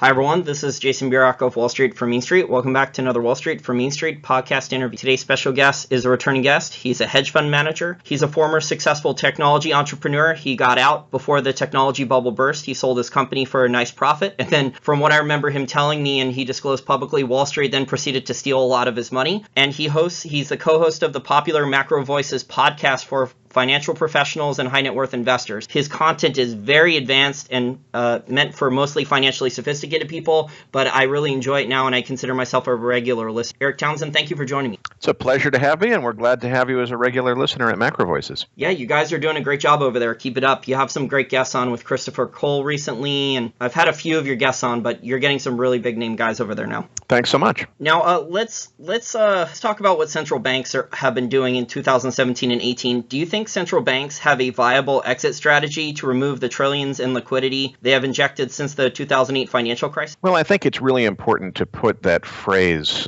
Hi, everyone. This is Jason Burek of Wall Street for Mean Street. Welcome back to another Wall Street for Mean Street podcast interview. Today's special guest is a returning guest. He's a hedge fund manager. He's a former successful technology entrepreneur. He got out before the technology bubble burst. He sold his company for a nice profit. And then from what I remember him telling me, and he disclosed publicly, Wall Street then proceeded to steal a lot of his money. And he's the co-host of the popular Macro Voices podcast for financial professionals and high net worth investors. His content is very advanced and meant for mostly financially sophisticated people, but I really enjoy it now and I consider myself a regular listener. Erik Townsend, thank you for joining me. It's a pleasure to have me, and we're glad to have you as a regular listener at Macro Voices. Yeah, you guys are doing a great job over there. Keep it up. You have some great guests on with Christopher Cole recently, and I've had a few of your guests on, but you're getting some really big name guys over there now. Thanks so much. Now, let's talk about what central banks have been doing in 2017 and 18. Do you think central banks have a viable exit strategy to remove the trillions in liquidity they have injected since the 2008 financial crisis? Well, I think it's really important to put that phrase,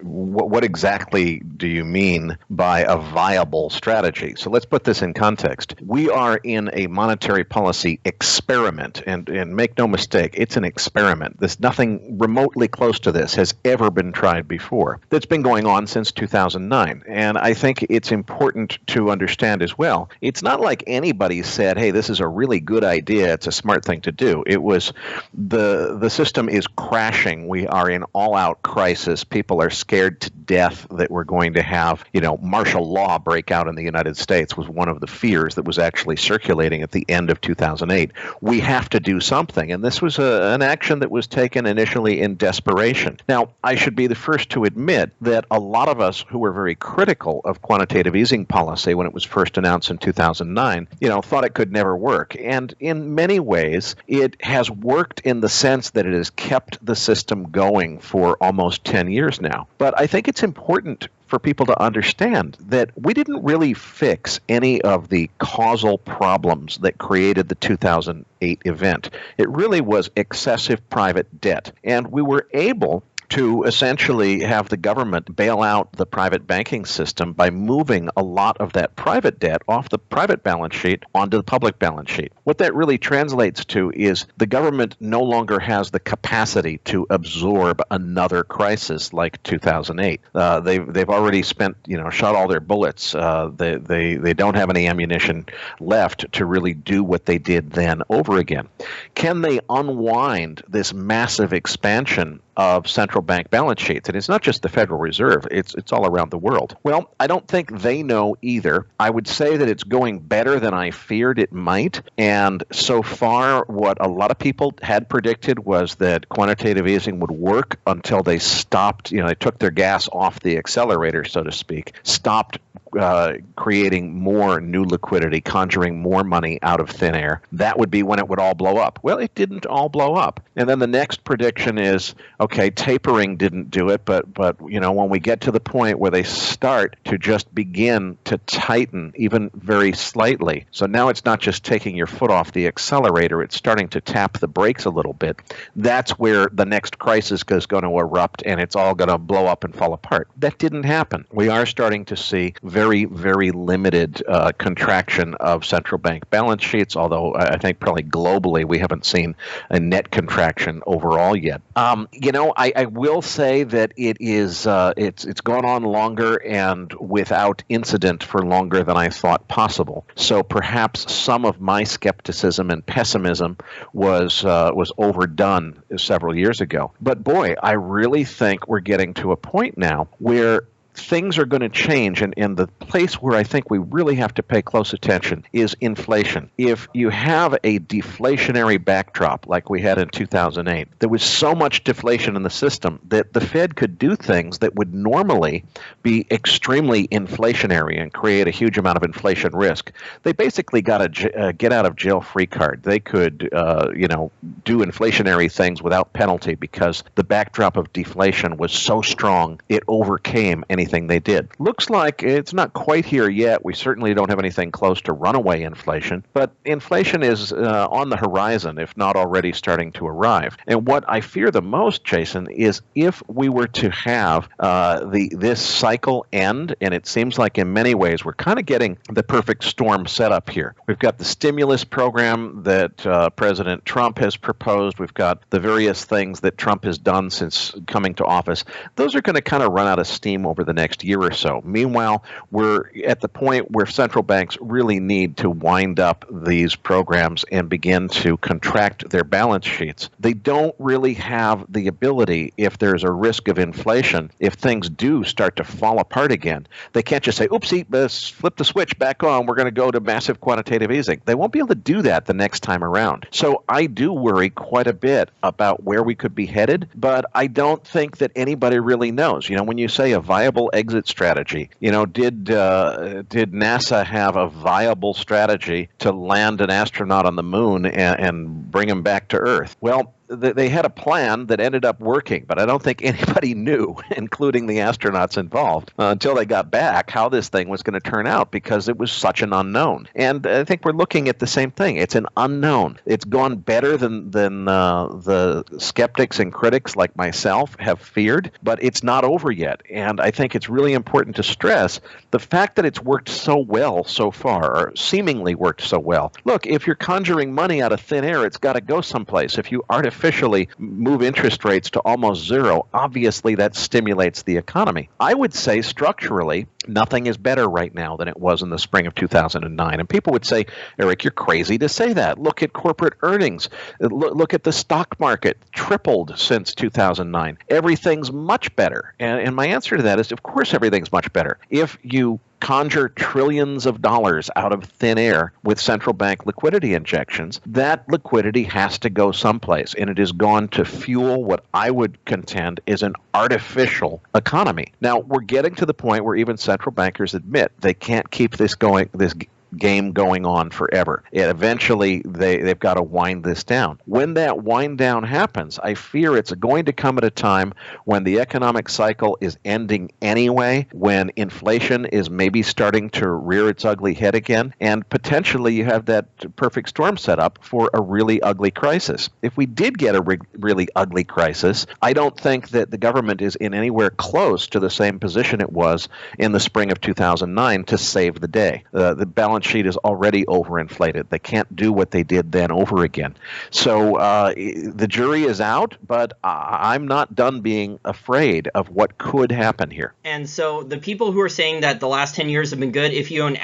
what exactly do you mean by a viable strategy? So let's put this in context. We are in a monetary policy experiment, and make no mistake, it's an experiment. There's nothing remotely close to this has ever been tried before. That's been going on since 2009, and I think it's important to understand as well. It's not like anybody said, hey, this is a really good idea, it's a smart thing to do. It was the system is crashing. We are in all-out crisis. People are scared to death that we're going to have, martial law break out in the United States was one of the fears that was actually circulating at the end of 2008. We have to do something, and this was an action that was taken initially in desperation. Now, I should be the first to admit that a lot of us who were very critical of quantitative easing policy when it was first announced in 2009, thought it could never work. And in many ways, it has worked in the sense that it has kept the system going for almost 10 years now. But I think it's important for people to understand that we didn't really fix any of the causal problems that created the 2008 event. It really was excessive private debt. And we were able to essentially have the government bail out the private banking system by moving a lot of that private debt off the private balance sheet onto the public balance sheet. What that really translates to is the government no longer has the capacity to absorb another crisis like 2008. They've already spent, shot all their bullets. They don't have any ammunition left to really do what they did then over again. Can they unwind this massive expansion of central bank balance sheets? And it's not just the Federal Reserve, it's all around the world. Well, I don't think they know either. I would say that it's going better than I feared it might. And so far, what a lot of people had predicted was that quantitative easing would work until they stopped, they took their gas off the accelerator, so to speak, stopped creating more new liquidity, conjuring more money out of thin air. That would be when it would all blow up. Well, it didn't all blow up. And then the next prediction is, okay, tapering didn't do it, but when we get to the point where they start to just begin to tighten even very slightly, so now it's not just taking your foot off the accelerator, it's starting to tap the brakes a little bit, that's where the next crisis is going to erupt and it's all going to blow up and fall apart. That didn't happen. We are starting to see very, very limited contraction of central bank balance sheets, although I think probably globally we haven't seen a net contraction overall yet. I will say that it's gone on longer and without incident for longer than I thought possible. So perhaps some of my skepticism and pessimism was overdone several years ago. But boy, I really think we're getting to a point now where things are going to change, and the place where I think we really have to pay close attention is inflation. If you have a deflationary backdrop like we had in 2008, there was so much deflation in the system that the Fed could do things that would normally be extremely inflationary and create a huge amount of inflation risk. They basically got a get-out-of-jail-free card. They could, do inflationary things without penalty because the backdrop of deflation was so strong it overcame anything they did. Looks like it's not quite here yet. We certainly don't have anything close to runaway inflation, but inflation is on the horizon, if not already starting to arrive. And what I fear the most, Jason, is if we were to have this cycle end, and it seems like in many ways we're kind of getting the perfect storm set up here. We've got the stimulus program that President Trump has proposed. We've got the various things that Trump has done since coming to office. Those are going to kind of run out of steam over the next year or so. Meanwhile, we're at the point where central banks really need to wind up these programs and begin to contract their balance sheets. They don't really have the ability, if there's a risk of inflation, if things do start to fall apart again, they can't just say, oopsie, flip the switch back on, we're going to go to massive quantitative easing. They won't be able to do that the next time around. So I do worry quite a bit about where we could be headed, but I don't think that anybody really knows. When you say a viable exit strategy, did NASA have a viable strategy to land an astronaut on the moon and bring him back to Earth? Well, they had a plan that ended up working, but I don't think anybody knew, including the astronauts involved, until they got back, how this thing was going to turn out, because it was such an unknown. And I think we're looking at the same thing. It's an unknown. It's gone better than the skeptics and critics like myself have feared, but it's not over yet. And I think it's really important to stress the fact that it's worked so well so far, or seemingly worked so well. Look, if you're conjuring money out of thin air, it's got to go someplace. If you artificially move interest rates to almost zero, obviously that stimulates the economy. I would say structurally, nothing is better right now than it was in the spring of 2009. And people would say, Eric, you're crazy to say that. Look at corporate earnings. Look at the stock market, tripled since 2009. Everything's much better. And my answer to that is, of course, everything's much better. If you conjure trillions of dollars out of thin air with central bank liquidity injections, that liquidity has to go someplace, and it is gone to fuel what I would contend is an artificial economy. Now, we're getting to the point where even central bankers admit they can't keep this game going on forever. Eventually, they've got to wind this down. When that wind down happens, I fear it's going to come at a time when the economic cycle is ending anyway, when inflation is maybe starting to rear its ugly head again, and potentially you have that perfect storm set up for a really ugly crisis. If we did get a really ugly crisis, I don't think that the government is in anywhere close to the same position it was in the spring of 2009 to save the day. The balance sheet is already overinflated. They can't do what they did then over again. So the jury is out, but I'm not done being afraid of what could happen here. And so the people who are saying that the last 10 years have been good, if you own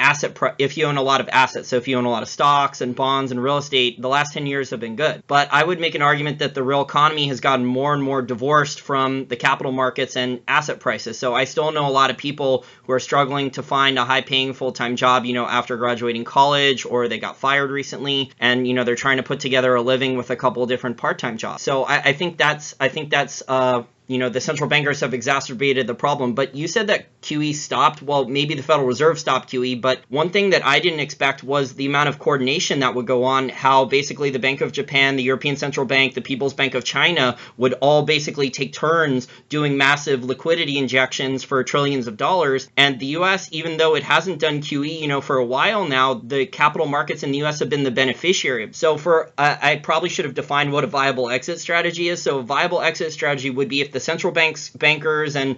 if you own a lot of assets, so if you own a lot of stocks and bonds and real estate, the last 10 years have been good. But I would make an argument that the real economy has gotten more and more divorced from the capital markets and asset prices. So I still know a lot of people who are struggling to find a high-paying full-time job, after graduating college, or they got fired recently, and they're trying to put together a living with a couple of different part-time jobs. So I think that's the central bankers have exacerbated the problem. But you said that QE stopped. Well, maybe the Federal Reserve stopped QE, but one thing that I didn't expect was the amount of coordination that would go on, how basically the Bank of Japan, the European Central Bank, the People's Bank of China would all basically take turns doing massive liquidity injections for trillions of dollars. And the U.S., even though it hasn't done QE, for a while now, the capital markets in the U.S. have been the beneficiary. So I probably should have defined what a viable exit strategy is. So a viable exit strategy would be if the central bankers and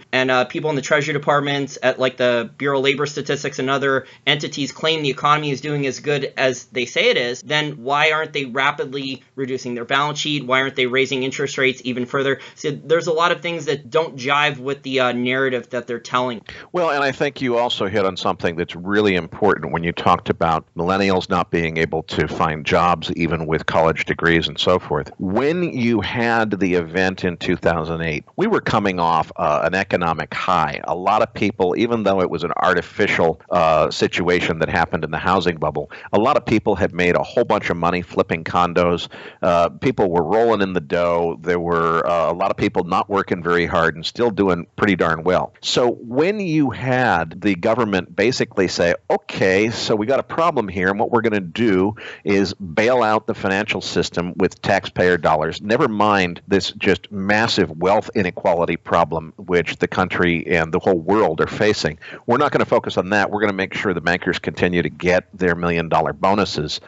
people in the Treasury Department at like the Bureau of Labor Statistics and other entities claim the economy is doing as good as they say it is, then why aren't they rapidly reducing their balance sheet? Why aren't they raising interest rates even further? So there's a lot of things that don't jive with the narrative that they're telling. Well, and I think you also hit on something that's really important when you talked about millennials not being able to find jobs even with college degrees and so forth. When you had the event in 2008, we were coming off an economic high. A lot of people, even though it was an artificial situation that happened in the housing bubble, a lot of people had made a whole bunch of money flipping condos. People were rolling in the dough. There were a lot of people not working very hard and still doing pretty darn well. So when you had the government basically say, okay, so we got a problem here, and what we're going to do is bail out the financial system with taxpayer dollars, never mind this just massive wealth inequality problem which the country and the whole world world are facing. We're not going to focus on that. We're going to make sure the bankers continue to get their $1 million bonuses.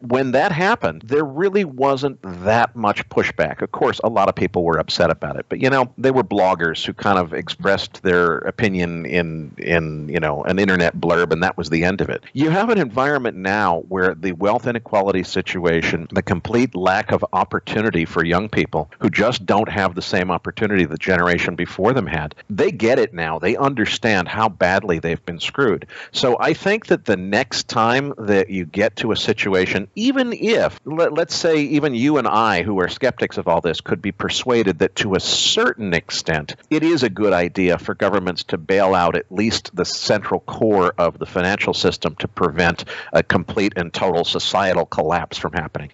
When that happened, there really wasn't that much pushback. Of course, a lot of people were upset about it, but they were bloggers who kind of expressed their opinion in an internet blurb, and that was the end of it. You have an environment now where the wealth inequality situation, the complete lack of opportunity for young people who just don't have the same opportunity the generation before them had, they get it now. They understand how badly they've been screwed. So I think that the next time that you get to a situation, even if, let's say even you and I, who are skeptics of all this, could be persuaded that to a certain extent, it is a good idea for governments to bail out at least the central core of the financial system to prevent a complete and total societal collapse from happening.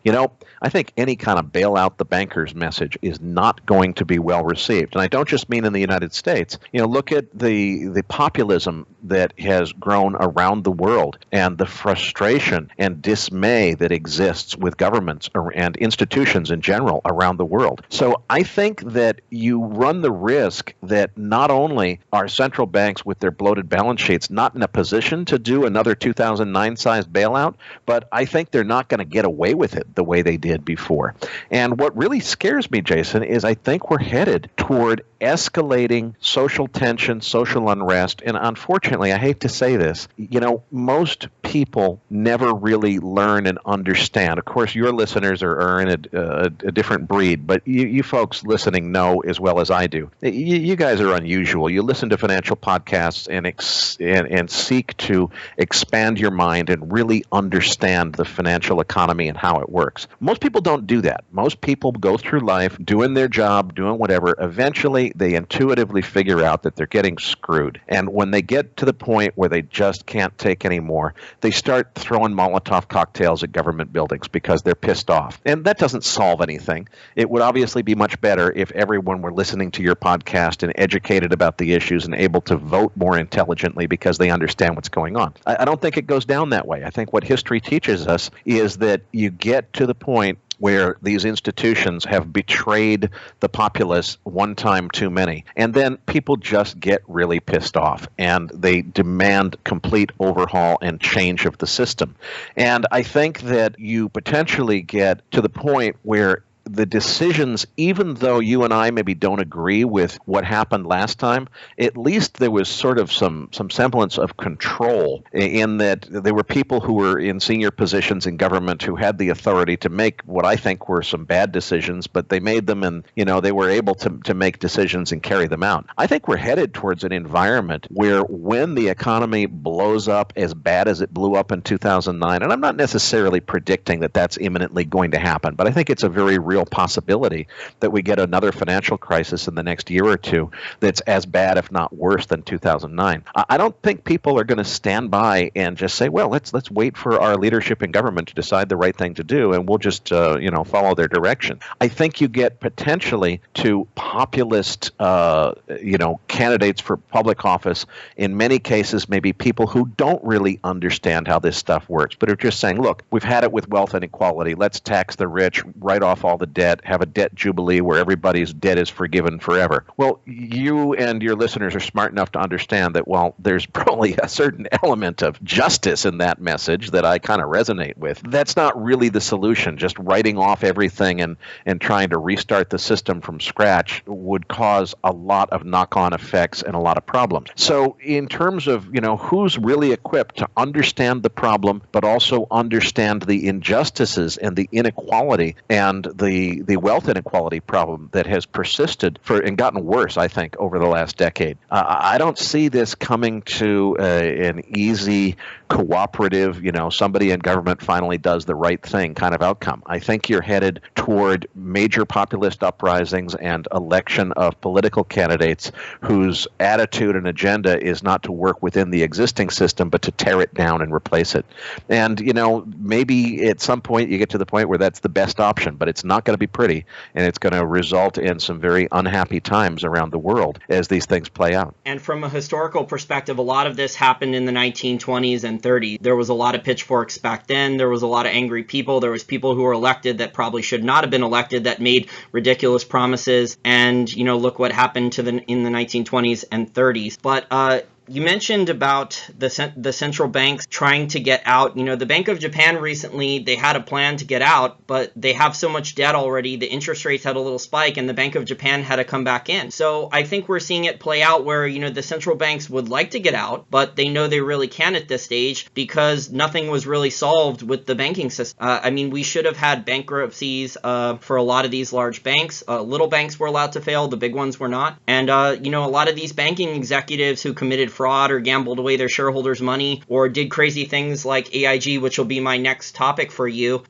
I think any kind of bail out the bankers message is not going to be well received. And I don't just mean in the United States. Look at the populism that has grown around the world and the frustration and dismay that exists with governments and institutions in general around the world. So I think that you run the risk that not only are central banks with their bloated balance sheets not in a position to do another 2009-sized bailout, but I think they're not going to get away with it the way they did before. And what really scares me, Jason, is I think we're headed toward escalating social tension, social unrest, and unfortunately, I hate to say this, most people never really learn and understand. Of course, your listeners are in a different breed, but you folks listening know as well as I do. You guys are unusual. You listen to financial podcasts and seek to expand your mind and really understand the financial economy and how it works. Most people don't do that. Most people go through life doing their job, doing whatever. Eventually, they intuitively figure out that they're getting screwed. And when they get to the point where they just can't take anymore, they start throwing Molotov cocktails at government buildings because they're pissed off. And that doesn't solve anything. It would obviously be much better if everyone were listening to your podcast and educated about the issues and able to vote more intelligently because they understand what's going on. I don't think it goes down that way. I think what history teaches us is that you get to the point where these institutions have betrayed the populace one time too many. And then people just get really pissed off and they demand complete overhaul and change of the system. And I think that you potentially get to the point where the decisions, even though you and I maybe don't agree with what happened last time, at least there was sort of some semblance of control in that there were people who were in senior positions in government who had the authority to make what I think were some bad decisions, but they made them and, they were able to make decisions and carry them out. I think we're headed towards an environment where when the economy blows up as bad as it blew up in 2009, and I'm not necessarily predicting that that's imminently going to happen, but I think it's a very real possibility that we get another financial crisis in the next year or two that's as bad, if not worse, than 2009. I don't think people are going to stand by and just say, well, let's wait for our leadership in government to decide the right thing to do, and we'll just follow their direction. I think you get potentially to populist candidates for public office, in many cases maybe people who don't really understand how this stuff works, but are just saying, look, we've had it with wealth inequality. Let's tax the rich, write off all the debt, have a debt jubilee where everybody's debt is forgiven forever. Well, you and your listeners are smart enough to understand that while there's probably a certain element of justice in that message that I kind of resonate with, that's not really the solution. Just writing off everything and trying to restart the system from scratch would cause a lot of knock-on effects and a lot of problems. So in terms of, who's really equipped to understand the problem, but also understand the injustices and the inequality and the wealth inequality problem that has persisted and gotten worse, I think, over the last decade. I don't see this coming to an easy, cooperative, somebody in government finally does the right thing kind of outcome. I think you're headed toward major populist uprisings and election of political candidates whose attitude and agenda is not to work within the existing system, but to tear it down and replace it. And, maybe at some point you get to the point where that's the best option, but it's not going to be pretty, and it's going to result in some very unhappy times around the world as these things play out. And from a historical perspective, a lot of this happened in the 1920s and 30s. There was a lot of pitchforks back then. There was a lot of angry people. There was people who were elected that probably should not have been elected that made ridiculous promises. And, look what happened in the 1920s and 30s. But You mentioned about the central banks trying to get out. The Bank of Japan recently, they had a plan to get out, but they have so much debt already. The interest rates had a little spike and the Bank of Japan had to come back in. So I think we're seeing it play out where, the central banks would like to get out, but they know they really can't at this stage because nothing was really solved with the banking system. We should have had bankruptcies for a lot of these large banks. Little banks were allowed to fail. The big ones were not. And, a lot of these banking executives who committed fraud or gambled away their shareholders' money or did crazy things like AIG, which will be my next topic for you.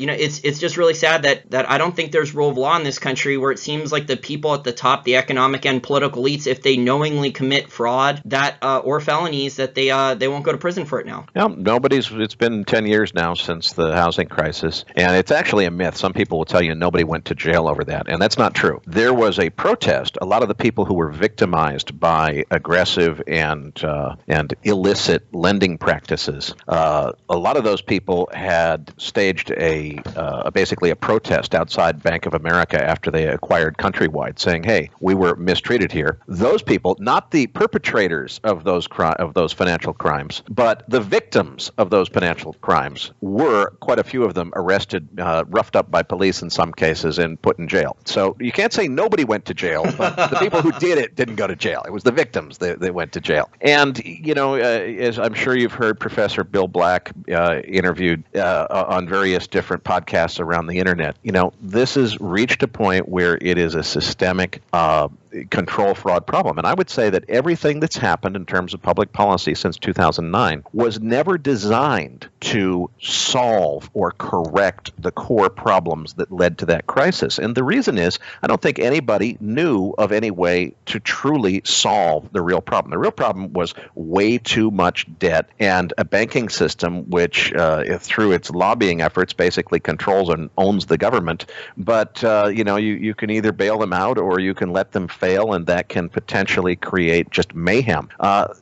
It's just really sad that I don't think there's rule of law in this country where it seems like the people at the top, the economic and political elites, if they knowingly commit fraud or felonies, that they won't go to prison for it now. No, it's been 10 years now since the housing crisis, and it's actually a myth. Some people will tell you nobody went to jail over that, and that's not true. There was a protest. A lot of the people who were victimized by aggressive and illicit lending practices, a lot of those people had staged basically a protest outside Bank of America after they acquired Countrywide, saying, "Hey, we were mistreated here." Those people, not the perpetrators of those financial crimes, but the victims of those financial crimes, were quite a few of them arrested, roughed up by police in some cases, and put in jail. So you can't say nobody went to jail, but the people who did it didn't go to jail. It was the victims that went to jail. And, as I'm sure you've heard Professor Bill Black interviewed on various different podcasts around the internet, this has reached a point where it is a systemic control fraud problem. And I would say that everything that's happened in terms of public policy since 2009 was never designed to solve or correct the core problems that led to that crisis. And the reason is, I don't think anybody knew of any way to truly solve the real problem. The real problem was way too much debt and a banking system which, through its lobbying efforts, basically controls and owns the government. But, you can either bail them out or you can let them fail, and that can potentially create just mayhem.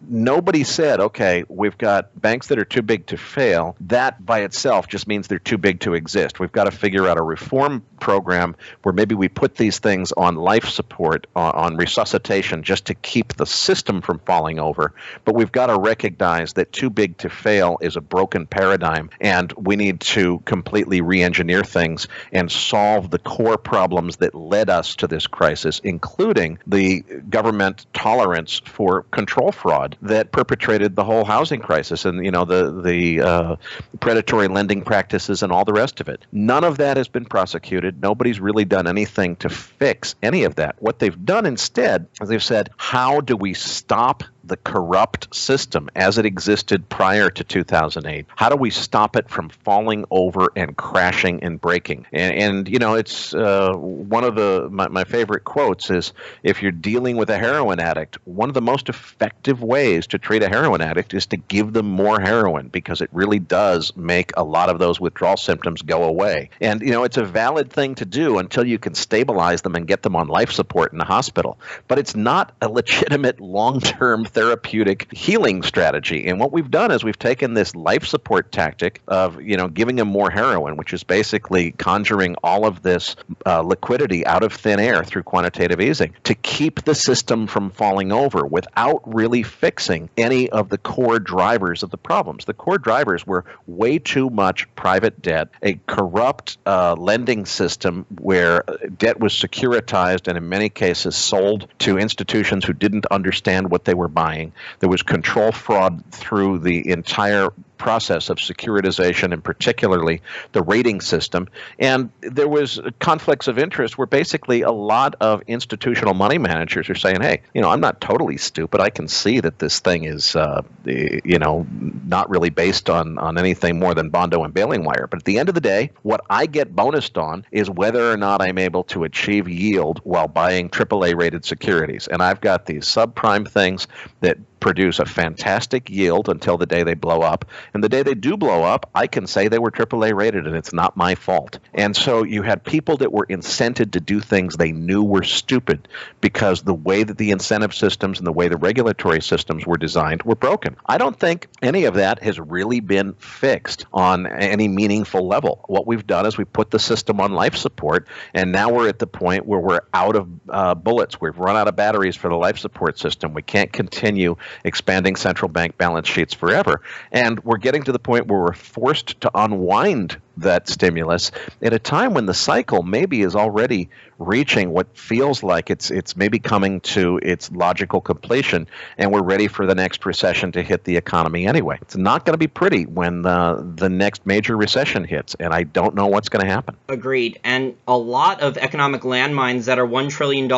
Nobody said, okay, we've got banks that are too big to fail. That by itself just means they're too big to exist. We've got to figure out a reform program where maybe we put these things on life support, on resuscitation, just to keep the system from falling over. But we've got to recognize that too big to fail is a broken paradigm, and we need to completely re-engineer things and solve the core problems that led us to this crisis, including the government tolerance for control fraud that perpetrated the whole housing crisis and, the predatory lending practices and all the rest of it. None of that has been prosecuted. Nobody's really done anything to fix any of that. What they've done instead is they've said, how do we stop the corrupt system as it existed prior to 2008? How do we stop it from falling over and crashing and breaking? And it's one of my favorite quotes is, if you're dealing with a heroin addict, one of the most effective ways to treat a heroin addict is to give them more heroin, because it really does make a lot of those withdrawal symptoms go away. And, it's a valid thing to do until you can stabilize them and get them on life support in the hospital. But it's not a legitimate long-term therapeutic healing strategy. And what we've done is we've taken this life support tactic of, giving them more heroin, which is basically conjuring all of this liquidity out of thin air through quantitative easing to keep the system from falling over without really fixing any of the core drivers of the problems. The core drivers were way too much private debt, a corrupt lending system where debt was securitized and in many cases sold to institutions who didn't understand what they were buying. There was control fraud through the entire process of securitization, and particularly the rating system. And there was conflicts of interest where basically a lot of institutional money managers are saying, hey, I'm not totally stupid. I can see that this thing is, not really based on anything more than Bondo and bailing wire. But at the end of the day, what I get bonused on is whether or not I'm able to achieve yield while buying AAA rated securities. And I've got these subprime things that produce a fantastic yield until the day they blow up. And the day they do blow up, I can say they were AAA rated and it's not my fault. And so you had people that were incented to do things they knew were stupid because the way that the incentive systems and the way the regulatory systems were designed were broken. I don't think any of that has really been fixed on any meaningful level. What we've done is we put the system on life support, and now we're at the point where we're out of bullets. We've run out of batteries for the life support system. We can't continue expanding central bank balance sheets forever. And we're getting to the point where we're forced to unwind that stimulus at a time when the cycle maybe is already reaching what feels like it's maybe coming to its logical completion, and we're ready for the next recession to hit the economy anyway. It's not going to be pretty when the next major recession hits, and I don't know what's going to happen. Agreed. And a lot of economic landmines that are $1 trillion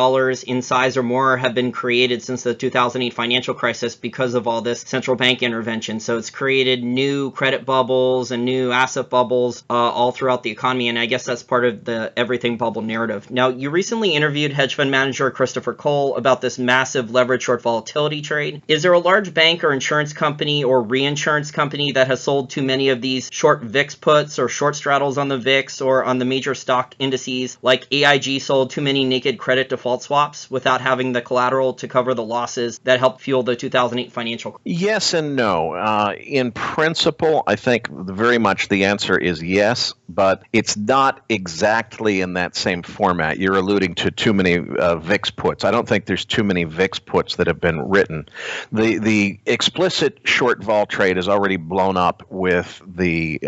in size or more have been created since the 2008 financial crisis because of all this central bank intervention. So it's created new credit bubbles and new asset bubbles all throughout the economy, and I guess that's part of the everything bubble narrative. Now, you recently interviewed hedge fund manager Christopher Cole about this massive leverage short volatility trade. Is there a large bank or insurance company or reinsurance company that has sold too many of these short VIX puts or short straddles on the VIX or on the major stock indices, like AIG sold too many naked credit default swaps without having the collateral to cover the losses that helped fuel the 2008 financial crisis? Yes and no. In principle, I think very much the answer is yes, but it's not exactly in that same format. You're alluding to too many VIX puts. I don't think there's too many VIX puts that have been written. The explicit short vol trade is already blown up with the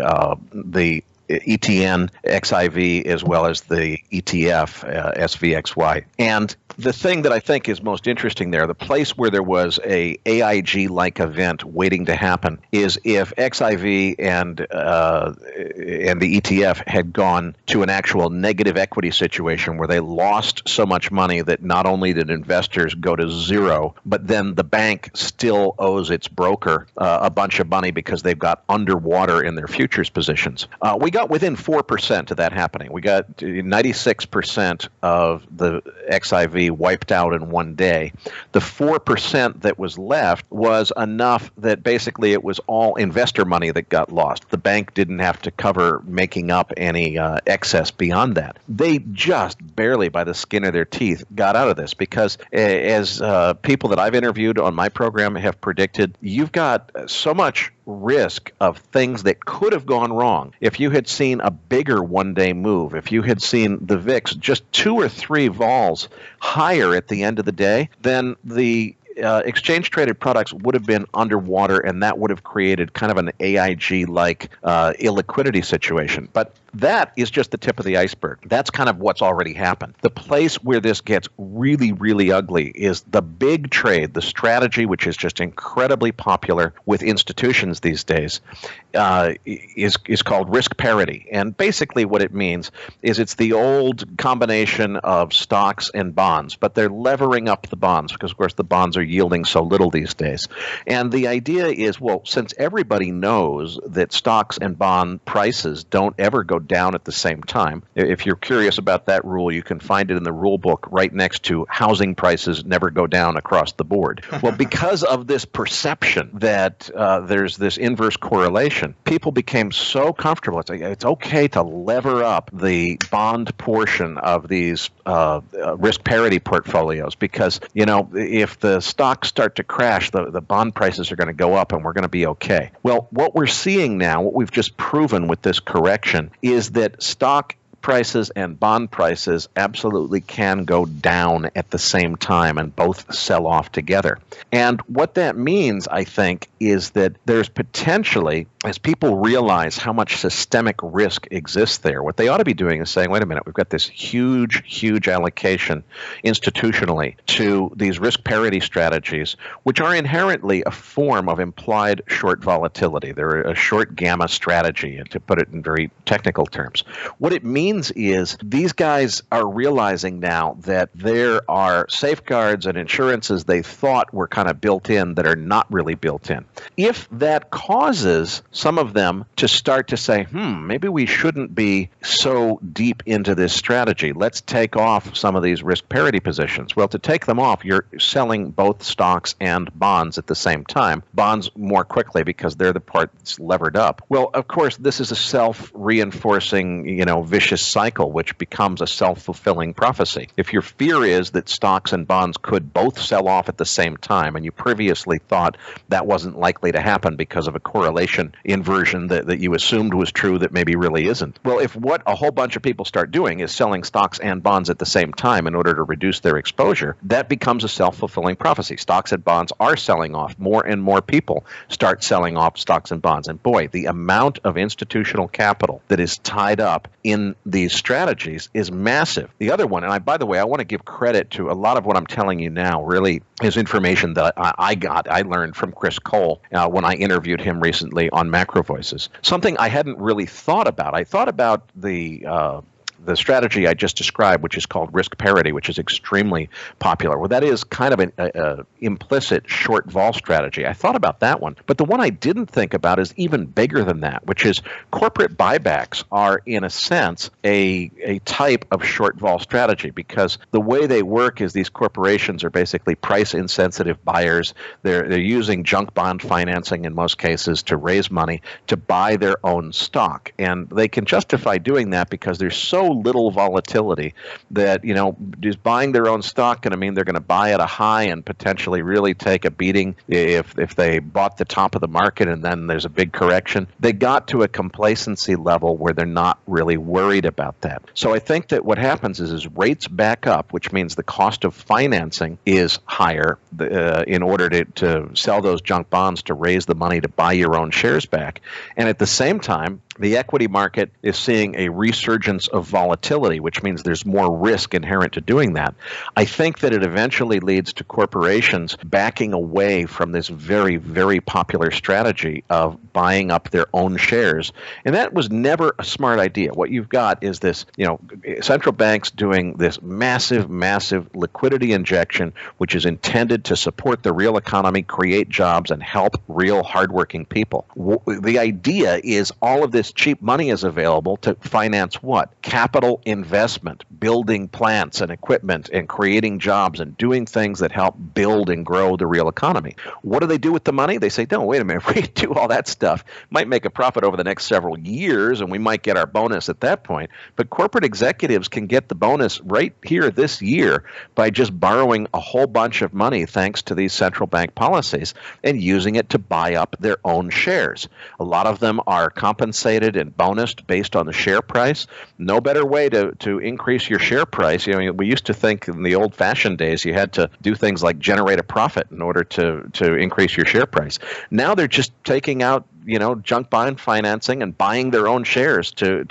ETN XIV as well as the ETF SVXY. And the thing that I think is most interesting there, the place where there was a AIG-like event waiting to happen, is if XIV and the ETF had gone to an actual negative equity situation where they lost so much money that not only did investors go to zero, but then the bank still owes its broker a bunch of money because they've got underwater in their futures positions. We got within 4% of that happening. We got 96% of the XIV wiped out in one day. The 4% that was left was enough that basically it was all investor money that got lost. The bank didn't have to cover making up any excess beyond that. They just barely, by the skin of their teeth, got out of this because as people that I've interviewed on my program have predicted, you've got so much risk of things that could have gone wrong. If you had seen a bigger one-day move, if you had seen the VIX just 2 or 3 vols higher at the end of the day, then the exchange-traded products would have been underwater, and that would have created kind of an AIG-like illiquidity situation. But that is just the tip of the iceberg. That's kind of what's already happened. The place where this gets really, really ugly is the big trade, the strategy, which is just incredibly popular with institutions these days, is called risk parity. And basically what it means is it's the old combination of stocks and bonds, but they're levering up the bonds because, of course, the bonds are yielding so little these days. And the idea is, well, since everybody knows that stocks and bond prices don't ever go down at the same time. If you're curious about that rule, you can find it in the rule book right next to housing prices never go down across the board. Well, because of this perception that there's this inverse correlation, people became so comfortable. It's okay to lever up the bond portion of these risk parity portfolios because, you know, if the stocks start to crash, the bond prices are going to go up and we're going to be okay. Well, what we're seeing now, what we've just proven with this correction, is that stock prices and bond prices absolutely can go down at the same time and both sell off together. And what that means, I think, is that there's potentially, as people realize how much systemic risk exists there, what they ought to be doing is saying, wait a minute, we've got this huge, huge allocation institutionally to these risk parity strategies, which are inherently a form of implied short volatility. They're a short gamma strategy, to put it in very technical terms. What it means is these guys are realizing now that there are safeguards and insurances they thought were kind of built in that are not really built in. If that causes some of them to start to say, maybe we shouldn't be so deep into this strategy. Let's take off some of these risk parity positions. Well, to take them off, you're selling both stocks and bonds at the same time. Bonds more quickly because they're the part that's levered up. Well, of course, this is a self-reinforcing, vicious cycle, which becomes a self-fulfilling prophecy. If your fear is that stocks and bonds could both sell off at the same time, and you previously thought that wasn't likely to happen because of a correlation inversion that you assumed was true that maybe really isn't. Well, if what a whole bunch of people start doing is selling stocks and bonds at the same time in order to reduce their exposure, that becomes a self-fulfilling prophecy. Stocks and bonds are selling off. More and more people start selling off stocks and bonds. And boy, the amount of institutional capital that is tied up in these strategies is massive. The other one, and by the way, I want to give credit to a lot of what I'm telling you now really is information that I learned from Chris Cole when I interviewed him recently on Macro Voices. Something I hadn't really thought about. I thought about the strategy I just described, which is called risk parity, which is extremely popular. Well, that is kind of an implicit short vol strategy. I thought about that one. But the one I didn't think about is even bigger than that, which is corporate buybacks are, in a sense, a type of short vol strategy, because the way they work is these corporations are basically price-insensitive buyers. They're using junk bond financing in most cases to raise money to buy their own stock. And they can justify doing that because there's so little volatility that, just buying their own stock going to mean they're going to buy at a high and potentially really take a beating if they bought the top of the market and then there's a big correction. They got to a complacency level where they're not really worried about that. So I think that what happens is rates back up, which means the cost of financing is higher in order to sell those junk bonds to raise the money to buy your own shares back. And at the same time, the equity market is seeing a resurgence of volatility, which means there's more risk inherent to doing that. I think that it eventually leads to corporations backing away from this very, very popular strategy of buying up their own shares. And that was never a smart idea. What you've got is this, central banks doing this massive, massive liquidity injection, which is intended to support the real economy, create jobs, and help real hardworking people. The idea is all of this cheap money is available to finance what? Capital investment, building plants and equipment and creating jobs and doing things that help build and grow the real economy. What do they do with the money? They say, no, wait a minute, if we do all that stuff, might make a profit over the next several years and we might get our bonus at that point. But corporate executives can get the bonus right here this year by just borrowing a whole bunch of money thanks to these central bank policies and using it to buy up their own shares. A lot of them are compensated and bonused based on the share price. No better way to increase your share price. We used to think in the old-fashioned days you had to do things like generate a profit in order to increase your share price. Now they're just taking out junk bond financing and buying their own shares to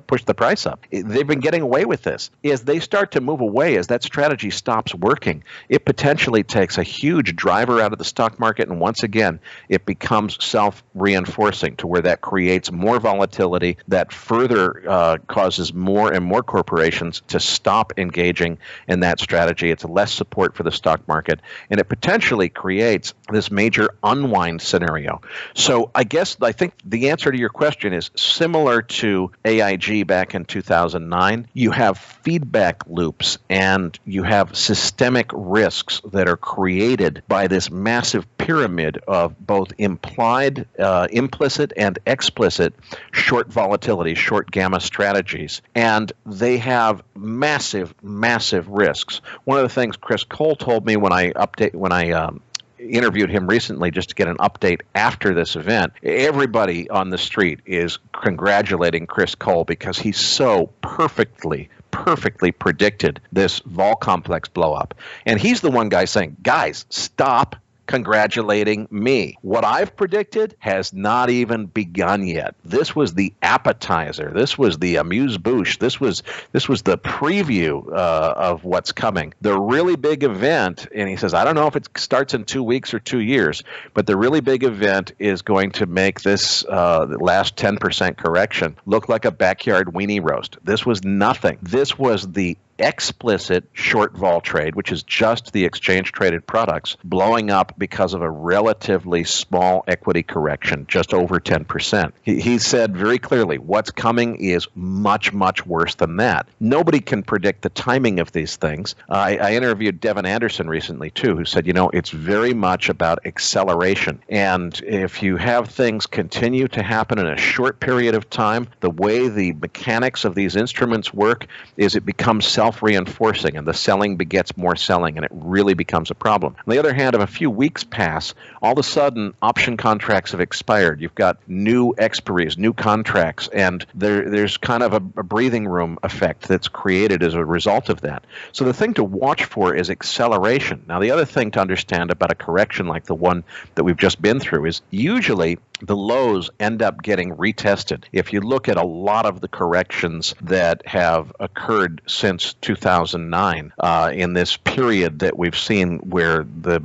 push the price up. They've been getting away with this. As they start to move away, as that strategy stops working, it potentially takes a huge driver out of the stock market, and once again, it becomes self-reinforcing to where that creates more volatility that further causes more and more corporations to stop engaging in that strategy. It's less support for the stock market, and it potentially creates this major unwind scenario. So I think the answer to your question is similar to AIG back in 2009. You have feedback loops and you have systemic risks that are created by this massive pyramid of both implied, implicit, and explicit short volatility, short gamma strategies. And they have massive, massive risks. One of the things Chris Cole told me when I interviewed him recently just to get an update after this event, everybody on the street is congratulating Chris Cole because he so perfectly predicted this vol complex blow up. And he's the one guy saying, guys, stop congratulating me. What I've predicted has not even begun yet. This was the appetizer. This was the amuse-bouche. This was the preview of what's coming. The really big event, and he says, I don't know if it starts in 2 weeks or 2 years, but the really big event is going to make this last 10% correction look like a backyard weenie roast. This was nothing. This was the explicit short vol trade, which is just the exchange traded products, blowing up because of a relatively small equity correction, just over 10%. He said very clearly, what's coming is much, much worse than that. Nobody can predict the timing of these things. I interviewed Devin Anderson recently, too, who said, it's very much about acceleration. And if you have things continue to happen in a short period of time, the way the mechanics of these instruments work is it becomes self-reinforcing, and the selling begets more selling, and it really becomes a problem. On the other hand, if a few weeks pass, all of a sudden option contracts have expired. You've got new expiries, new contracts, and there's kind of a breathing room effect that's created as a result of that. So the thing to watch for is acceleration. Now, the other thing to understand about a correction like the one that we've just been through is usually the lows end up getting retested. If you look at a lot of the corrections that have occurred since 2009, in this period that we've seen where the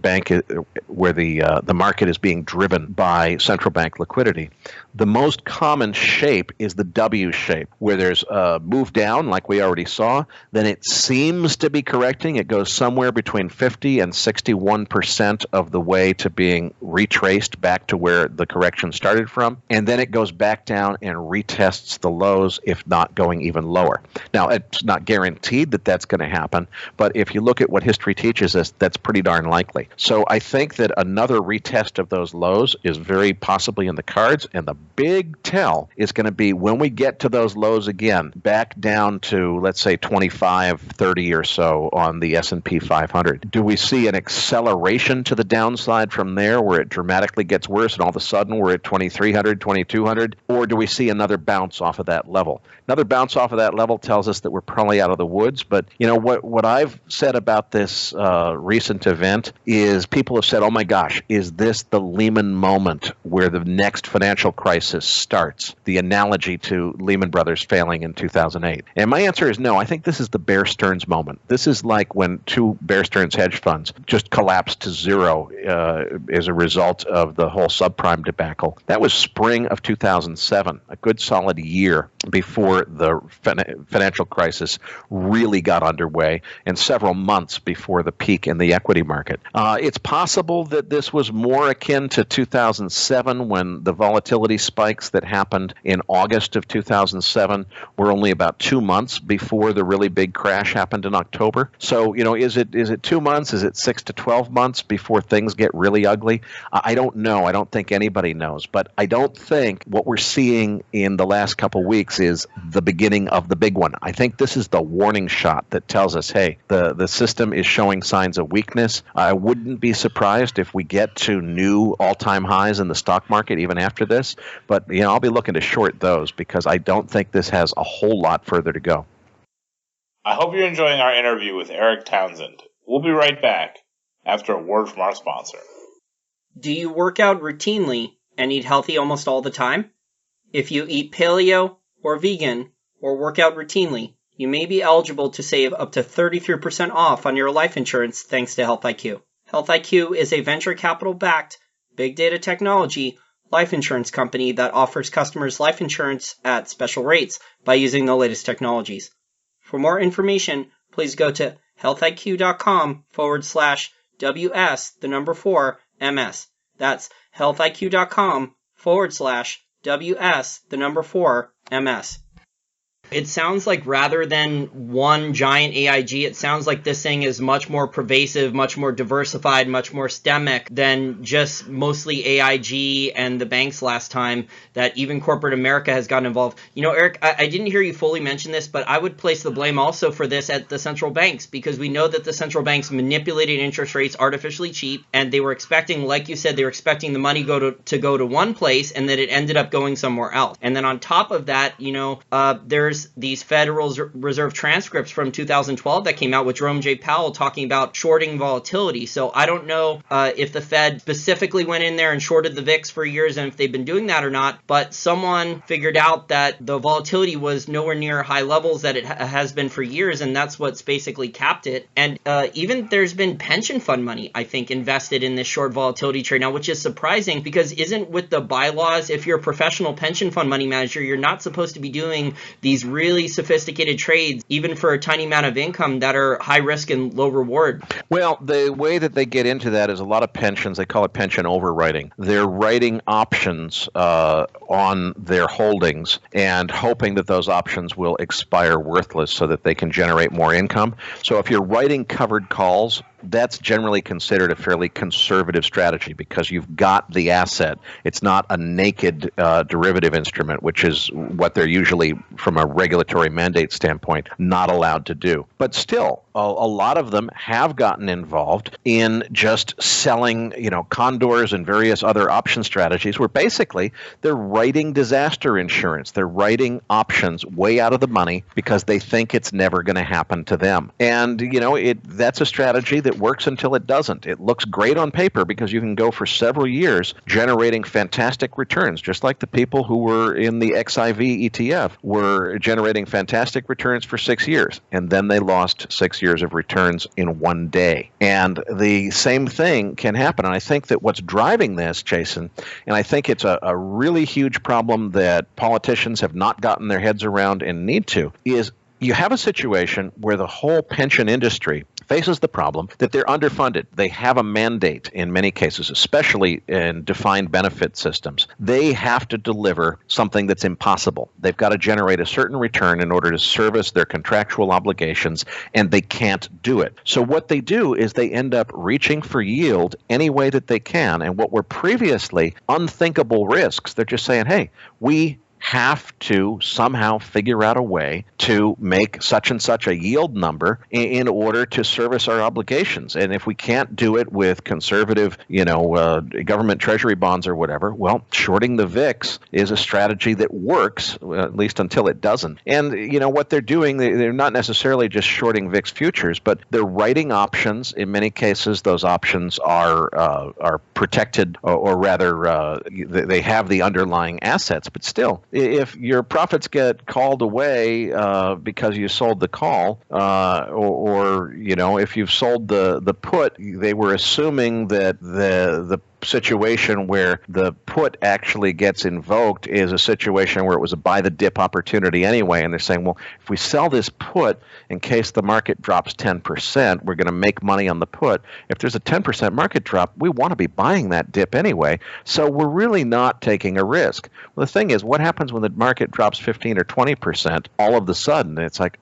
market is being driven by central bank liquidity, the most common shape is the W shape, where there's a move down like we already saw, then it seems to be correcting. It goes somewhere between 50 and 61% of the way to being retraced back to where the correction started from, and then it goes back down and retests the lows, if not going even lower. Now, it's not guaranteed that that's going to happen, but if you look at what history teaches us, that's pretty darn likely. So I think that another retest of those lows is very possibly in the cards, and the big tell is going to be when we get to those lows again, back down to, let's say, 25, 30 or so on the S&P 500. Do we see an acceleration to the downside from there where it dramatically gets worse and all of a sudden we're at 2,300, 2,200? Or do we see another bounce off of that level? Another bounce off of that level tells us that we're probably out of the woods. But, you know, what I've said about this recent event is people have said, oh my gosh, is this the Lehman moment where the next financial crisis starts? The analogy to Lehman Brothers failing in 2008. And my answer is no. I think this is the Bear Stearns moment. This is like when two Bear Stearns hedge funds just collapsed to zero as a result of the whole subprime debacle. That was spring of 2007, a good solid year before the financial crisis really got underway, and several months before the peak in the equity market. It's possible that this was more akin to 2007 when the volatility spikes that happened in August of 2007 were only about 2 months before the really big crash happened in October. So, you know, is it 2 months? Is it 6 to 12 months before things get really ugly? I don't know. I don't think anybody knows. But I don't think what we're seeing in the last couple weeks is the beginning of the big one. I think this is the warning shot that tells us, hey, the system is showing signs of weakness. I wouldn't be surprised if we get to new all-time highs in the stock market even after this. But, you know, I'll be looking to short those because I don't think this has a whole lot further to go. I hope you're enjoying our interview with Erik Townsend. We'll be right back after a word from our sponsor. Do you work out routinely and eat healthy almost all the time? If you eat paleo or vegan or work out routinely, you may be eligible to save up to 33% off on your life insurance thanks to Health IQ. Health IQ is a venture capital-backed, big data technology life insurance company that offers customers life insurance at special rates by using the latest technologies. For more information, please go to healthiq.com/WS4MS. That's healthiq.com/WS4MS. It sounds like rather than one giant AIG, it sounds like this thing is much more pervasive, much more diversified, much more systemic than just mostly AIG and the banks last time, that even corporate America has gotten involved. You know, Erik, I didn't hear you fully mention this, but I would place the blame also for this at the central banks, because we know that the central banks manipulated interest rates artificially cheap, and they were expecting, like you said, they were expecting the money to go to one place, and that it ended up going somewhere else. And then on top of that, you know, there's these Federal Reserve transcripts from 2012 that came out with Jerome J. Powell talking about shorting volatility. So I don't know if the Fed specifically went in there and shorted the VIX for years and if they've been doing that or not, but someone figured out that the volatility was nowhere near high levels that it has been for years, and that's what's basically capped it. And even there's been pension fund money, I think, invested in this short volatility trade now, which is surprising because isn't with the bylaws, if you're a professional pension fund money manager, you're not supposed to be doing these really sophisticated trades, even for a tiny amount of income, that are high risk and low reward. Well, the way that they get into that is a lot of pensions, they call it pension overwriting. They're writing options on their holdings and hoping that those options will expire worthless so that they can generate more income. So if you're writing covered calls that's generally considered a fairly conservative strategy because you've got the asset. It's not a naked derivative instrument, which is what they're usually, from a regulatory mandate standpoint, not allowed to do. But still, a lot of them have gotten involved in just selling, condors and various other option strategies where basically they're writing disaster insurance. They're writing options way out of the money because they think it's never going to happen to them. And, that's a strategy that works until it doesn't. It looks great on paper because you can go for several years generating fantastic returns, just like the people who were in the XIV ETF were generating fantastic returns for 6 years. And then they lost 6 years of returns in one day. And the same thing can happen. And I think that what's driving this, Jason, and I think it's a really huge problem that politicians have not gotten their heads around and need to, is you have a situation where the whole pension industry faces the problem that they're underfunded. They have a mandate in many cases, especially in defined benefit systems. They have to deliver something that's impossible. They've got to generate a certain return in order to service their contractual obligations, and they can't do it. So what they do is they end up reaching for yield any way that they can. And what were previously unthinkable risks, they're just saying, hey, we have to somehow figure out a way to make such and such a yield number in order to service our obligations. And if we can't do it with conservative, government treasury bonds or whatever, well, shorting the VIX is a strategy that works, at least until it doesn't. And, what they're doing, they're not necessarily just shorting VIX futures, but they're writing options. In many cases, those options are protected, or rather, they have the underlying assets, but still, if your profits get called away because you sold the call, or if you've sold the put, they were assuming that the situation where the put actually gets invoked is a situation where it was a buy the dip opportunity anyway, and they're saying, well, if we sell this put in case the market drops 10%, we're going to make money on the put. If there's a 10% market drop, we want to be buying that dip anyway, so we're really not taking a risk. Well, the thing is, what happens when the market drops 15 or 20%? All of a sudden, it's like,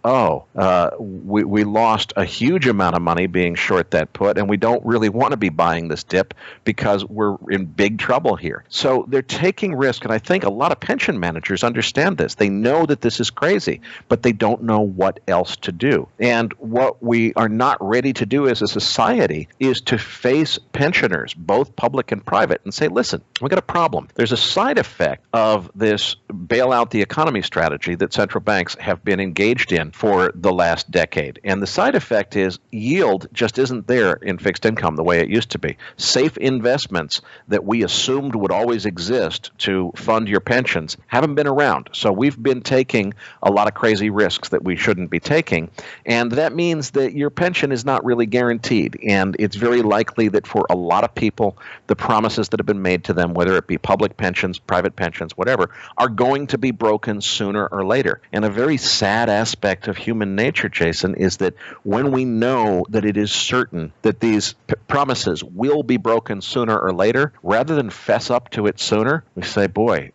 we lost a huge amount of money being short that put, and we don't really want to be buying this dip because we're in big trouble here. So they're taking risk, and I think a lot of pension managers understand this. They know that this is crazy, but they don't know what else to do. And what we are not ready to do as a society is to face pensioners, both public and private, and say, listen, we've got a problem. There's a side effect of this bail out the economy strategy that central banks have been engaged in for the last decade. And the side effect is yield just isn't there in fixed income the way it used to be. Safe investments that we assumed would always exist to fund your pensions haven't been around. So we've been taking a lot of crazy risks that we shouldn't be taking. And that means that your pension is not really guaranteed. And it's very likely that for a lot of people, the promises that have been made to them, whether it be public pensions, private pensions, whatever, are going to be broken sooner or later. And a very sad aspect of human nature, Jason, is that when we know that it is certain that these promises will be broken sooner or later, rather than fess up to it sooner, we say, boy,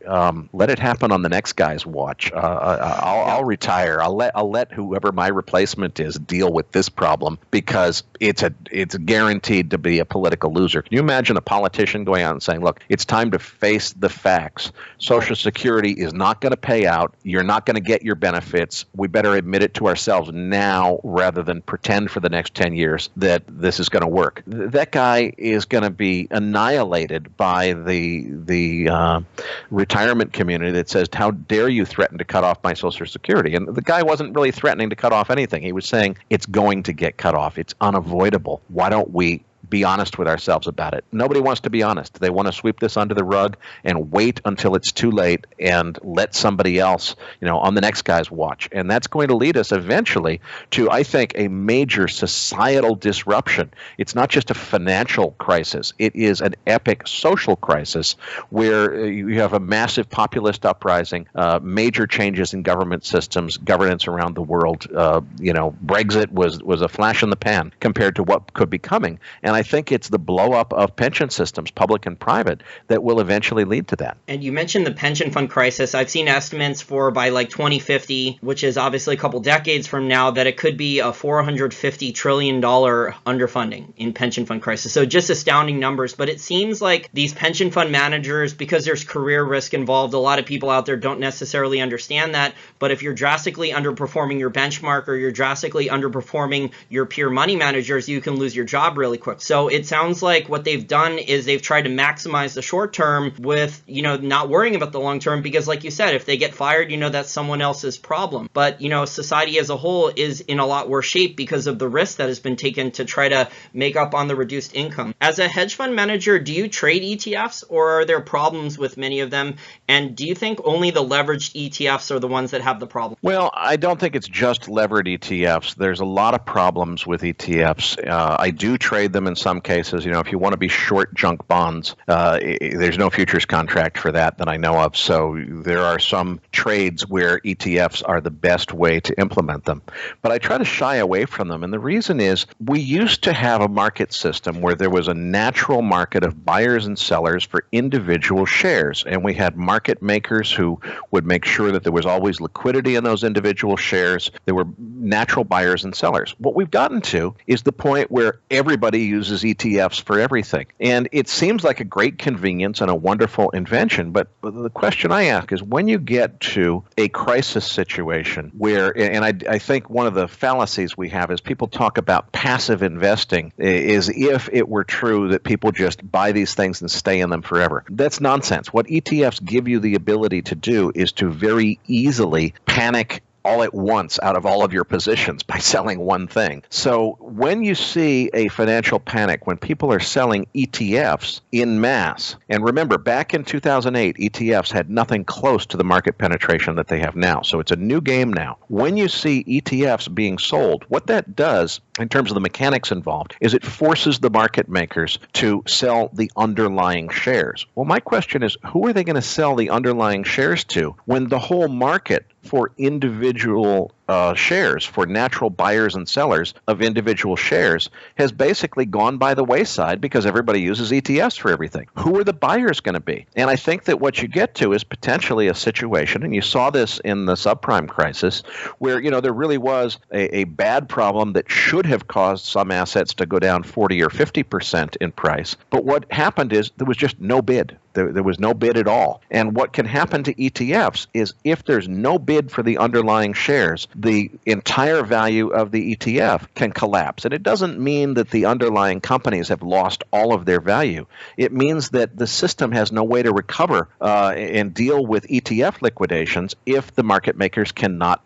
let it happen on the next guy's watch. I'll retire. I'll let whoever my replacement is deal with this problem because it's guaranteed to be a political loser. Can you imagine a politician going out and saying, look, it's time to face the facts. Social Security is not going to pay out. You're not going to get your benefits. We better admit it to ourselves now rather than pretend for the next 10 years that this is going to work. That guy is going to be annihilated by the retirement community that says, how dare you threaten to cut off my Social Security? And the guy wasn't really threatening to cut off anything. He was saying it's going to get cut off. It's unavoidable. Why don't we be honest with ourselves about it? Nobody wants to be honest. They want to sweep this under the rug and wait until it's too late and let somebody else, on the next guy's watch. And that's going to lead us eventually to, I think, a major societal disruption. It's not just a financial crisis. It is an epic social crisis where you have a massive populist uprising, major changes in government systems, governance around the world. Brexit was a flash in the pan compared to what could be coming. And I I think it's the blow up of pension systems, public and private, that will eventually lead to that. And you mentioned the pension fund crisis. I've seen estimates for by like 2050, which is obviously a couple decades from now, that it could be a $450 trillion underfunding in pension fund crisis. So just astounding numbers. But it seems like these pension fund managers, because there's career risk involved, a lot of people out there don't necessarily understand that. But if you're drastically underperforming your benchmark or you're drastically underperforming your peer money managers, you can lose your job really quick. So it sounds like what they've done is they've tried to maximize the short term with, not worrying about the long term, because like you said, if they get fired, that's someone else's problem. But, society as a whole is in a lot worse shape because of the risk that has been taken to try to make up on the reduced income. As a hedge fund manager, do you trade ETFs, or are there problems with many of them? And do you think only the leveraged ETFs are the ones that have the problem? Well, I don't think it's just levered ETFs. There's a lot of problems with ETFs. I do trade them in some cases. If you want to be short junk bonds, there's no futures contract for that I know of. So there are some trades where ETFs are the best way to implement them. But I try to shy away from them. And the reason is we used to have a market system where there was a natural market of buyers and sellers for individual shares. And we had market makers who would make sure that there was always liquidity in those individual shares. There were natural buyers and sellers. What we've gotten to is the point where everybody uses ETFs for everything. And it seems like a great convenience and a wonderful invention. But the question I ask is, when you get to a crisis situation where, and I think one of the fallacies we have is people talk about passive investing as if it were true that people just buy these things and stay in them forever. That's nonsense. What ETFs give you the ability to do is to very easily panic all at once out of all of your positions by selling one thing. So when you see a financial panic, when people are selling ETFs in mass, and remember, back in 2008, ETFs had nothing close to the market penetration that they have now. So it's a new game now. When you see ETFs being sold, what that does in terms of the mechanics involved is it forces the market makers to sell the underlying shares. Well, my question is, who are they going to sell the underlying shares to when the whole market for individual shares, for natural buyers and sellers of individual shares, has basically gone by the wayside because everybody uses ETFs for everything? Who are the buyers going to be? And I think that what you get to is potentially a situation, and you saw this in the subprime crisis, where there really was a bad problem that should have caused some assets to go down 40 or 50% in price. But what happened is there was just no bid. There was no bid at all. And what can happen to ETFs is if there's no bid for the underlying shares, the entire value of the ETF can collapse. And it doesn't mean that the underlying companies have lost all of their value. It means that the system has no way to recover and deal with ETF liquidations if the market makers cannot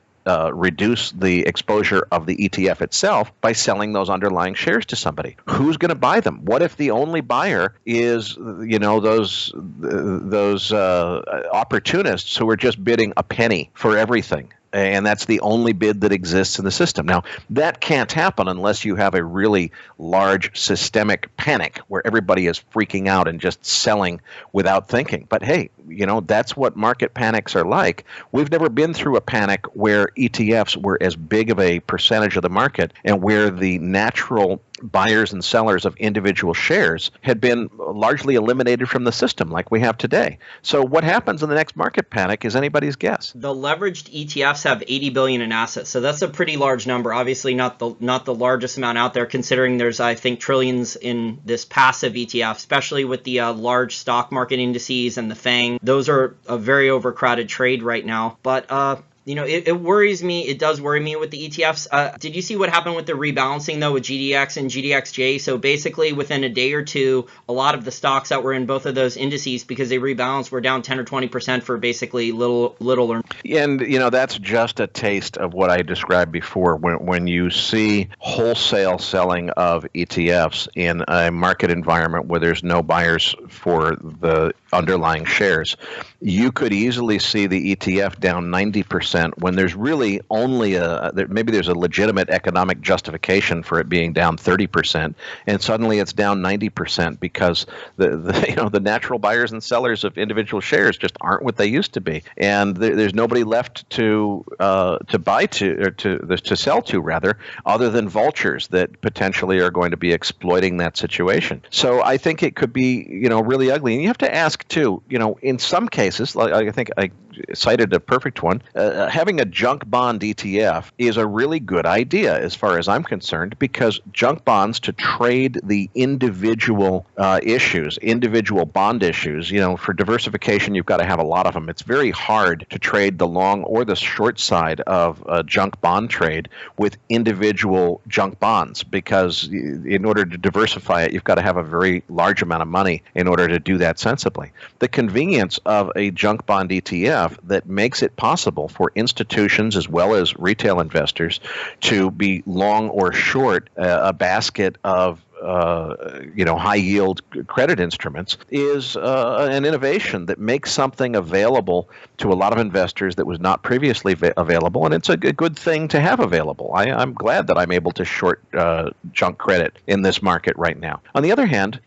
reduce the exposure of the ETF itself by selling those underlying shares to somebody. Who's going to buy them? What if the only buyer is, those opportunists who are just bidding a penny for everything? And that's the only bid that exists in the system. Now, that can't happen unless you have a really large systemic panic where everybody is freaking out and just selling without thinking. But hey, that's what market panics are like. We've never been through a panic where ETFs were as big of a percentage of the market and where the natural buyers and sellers of individual shares had been largely eliminated from the system like we have today. So what happens in the next market panic is anybody's guess. The leveraged ETFs have 80 billion in assets. So that's a pretty large number. Obviously not the largest amount out there, considering there's, I think, trillions in this passive ETF, especially with the large stock market indices and the FANG. Those are a very overcrowded trade right now. But it worries me. It does worry me with the ETFs. Did you see what happened with the rebalancing, though, with GDX and GDXJ? So basically, within a day or two, a lot of the stocks that were in both of those indices, because they rebalanced, were down 10 or 20% for basically little or... And, that's just a taste of what I described before. When you see wholesale selling of ETFs in a market environment where there's no buyers for the underlying shares, you could easily see the ETF down 90% 30% when there's really only maybe there's a legitimate economic justification for it being down 30%, and suddenly it's down 90% because the natural buyers and sellers of individual shares just aren't what they used to be, and there's nobody left to buy to, or to sell to rather, other than vultures that potentially are going to be exploiting that situation. So I think it could be really ugly, and you have to ask too. In some cases, like I think I cited a perfect one, having a junk bond ETF is a really good idea as far as I'm concerned, because junk bonds, to trade the individual issues, individual bond issues, for diversification, you've got to have a lot of them. It's very hard to trade the long or the short side of a junk bond trade with individual junk bonds, because in order to diversify it, you've got to have a very large amount of money in order to do that sensibly. The convenience of a junk bond ETF that makes it possible for institutions as well as retail investors to be long or short a basket of high yield credit instruments is an innovation that makes something available to a lot of investors that was not previously available, and it's a good thing to have available. I'm glad that I'm able to short junk credit in this market right now. On the other hand,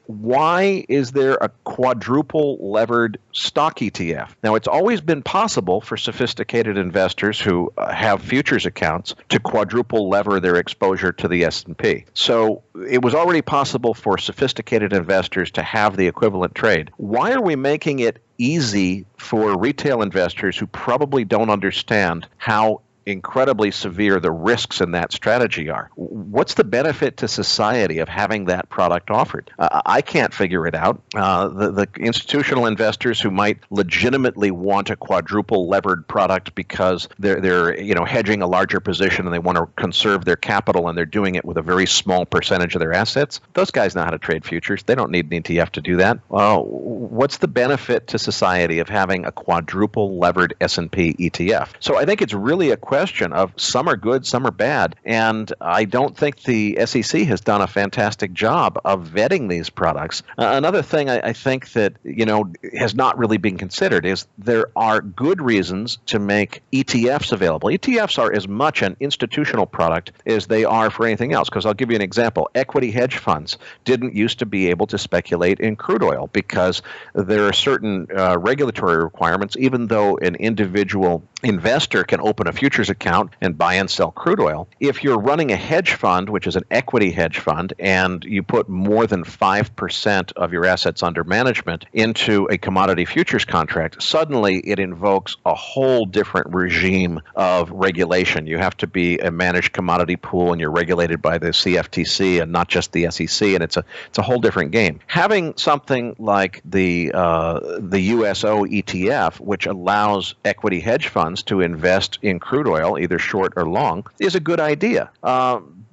why is there a quadruple levered stock ETF? Now, it's always been possible for sophisticated investors who have futures accounts to quadruple lever their exposure to the S&P. So it was already possible for sophisticated investors to have the equivalent trade. Why are we making it easy for retail investors who probably don't understand how incredibly severe the risks in that strategy are? What's the benefit to society of having that product offered? I can't figure it out. The institutional investors who might legitimately want a quadruple levered product because they're hedging a larger position and they want to conserve their capital, and they're doing it with a very small percentage of their assets, those guys know how to trade futures. They don't need an ETF to do that. What's the benefit to society of having a quadruple levered S&P ETF? So I think it's really a question of some are good, some are bad, and I don't think the SEC has done a fantastic job of vetting these products. Another thing I think that has not really been considered is there are good reasons to make ETFs available. ETFs are as much an institutional product as they are for anything else, because I'll give you an example. Equity hedge funds didn't used to be able to speculate in crude oil because there are certain regulatory requirements, even though an individual investor can open a futures account and buy and sell crude oil. If you're running a hedge fund, which is an equity hedge fund, and you put more than 5% of your assets under management into a commodity futures contract, suddenly it invokes a whole different regime of regulation. You have to be a managed commodity pool, and you're regulated by the CFTC and not just the SEC, and it's a whole different game. Having something like the USO ETF, which allows equity hedge funds to invest in crude oil, either short or long, is a good idea.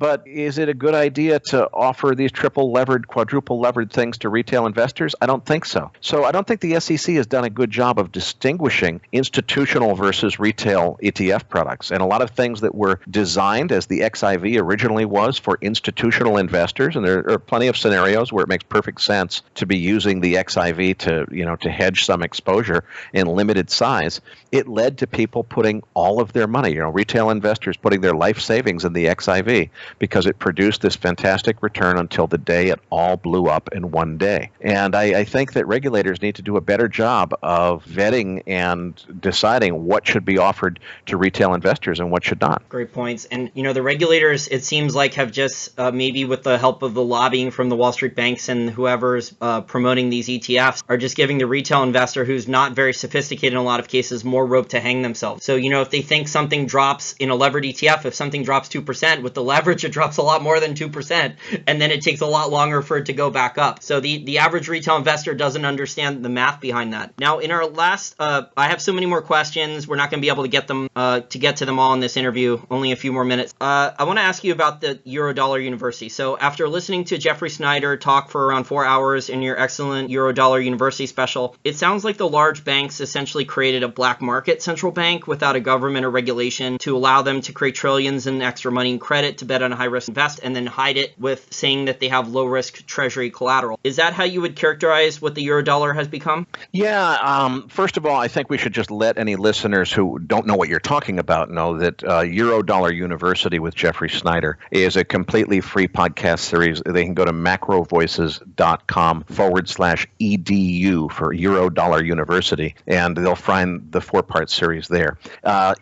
But is it a good idea to offer these triple levered, quadruple levered things to retail investors? I don't think so. So I don't think the SEC has done a good job of distinguishing institutional versus retail ETF products. And a lot of things that were designed, as the XIV originally was, for institutional investors, and there are plenty of scenarios where it makes perfect sense to be using the XIV to hedge some exposure in limited size. It led to people putting all of their money, retail investors putting their life savings in the XIV, because it produced this fantastic return until the day it all blew up in one day. And I think that regulators need to do a better job of vetting and deciding what should be offered to retail investors and what should not. Great points. And, the regulators, it seems like, have just, maybe with the help of the lobbying from the Wall Street banks and whoever's promoting these ETFs, are just giving the retail investor, who's not very sophisticated in a lot of cases, more rope to hang themselves. So, if they think something drops in a levered ETF, if something drops 2%, with the leverage, it drops a lot more than 2%, and then it takes a lot longer for it to go back up. So the average retail investor doesn't understand the math behind that. Now, in our last, I have so many more questions. We're not going to be able to get to them all in this interview. Only a few more minutes. I want to ask you about the Eurodollar University. So after listening to Jeffrey Snyder talk for around 4 hours in your excellent Eurodollar University special, it sounds like the large banks essentially created a black market central bank without a government or regulation to allow them to create trillions in extra money and credit to bet on high risk invest and then hide it with saying that they have low risk treasury collateral. Is that how you would characterize what the Eurodollar has become? Yeah. First of all, I think we should just let any listeners who don't know what you're talking about know that Eurodollar University with Jeffrey Snyder is a completely free podcast series. They can go to macrovoices.com/edu for Eurodollar University, and they'll find the 4-part series there.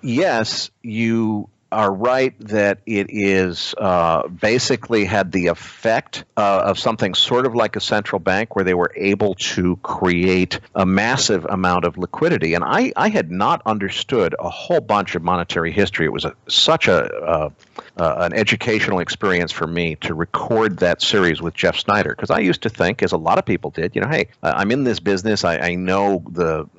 Yes, you are right that it is basically had the effect of something sort of like a central bank where they were able to create a massive amount of liquidity. And I had not understood a whole bunch of monetary history. It was such an educational experience for me to record that series with Jeff Snyder, because I used to think, as a lot of people did, hey, I'm in this business. I know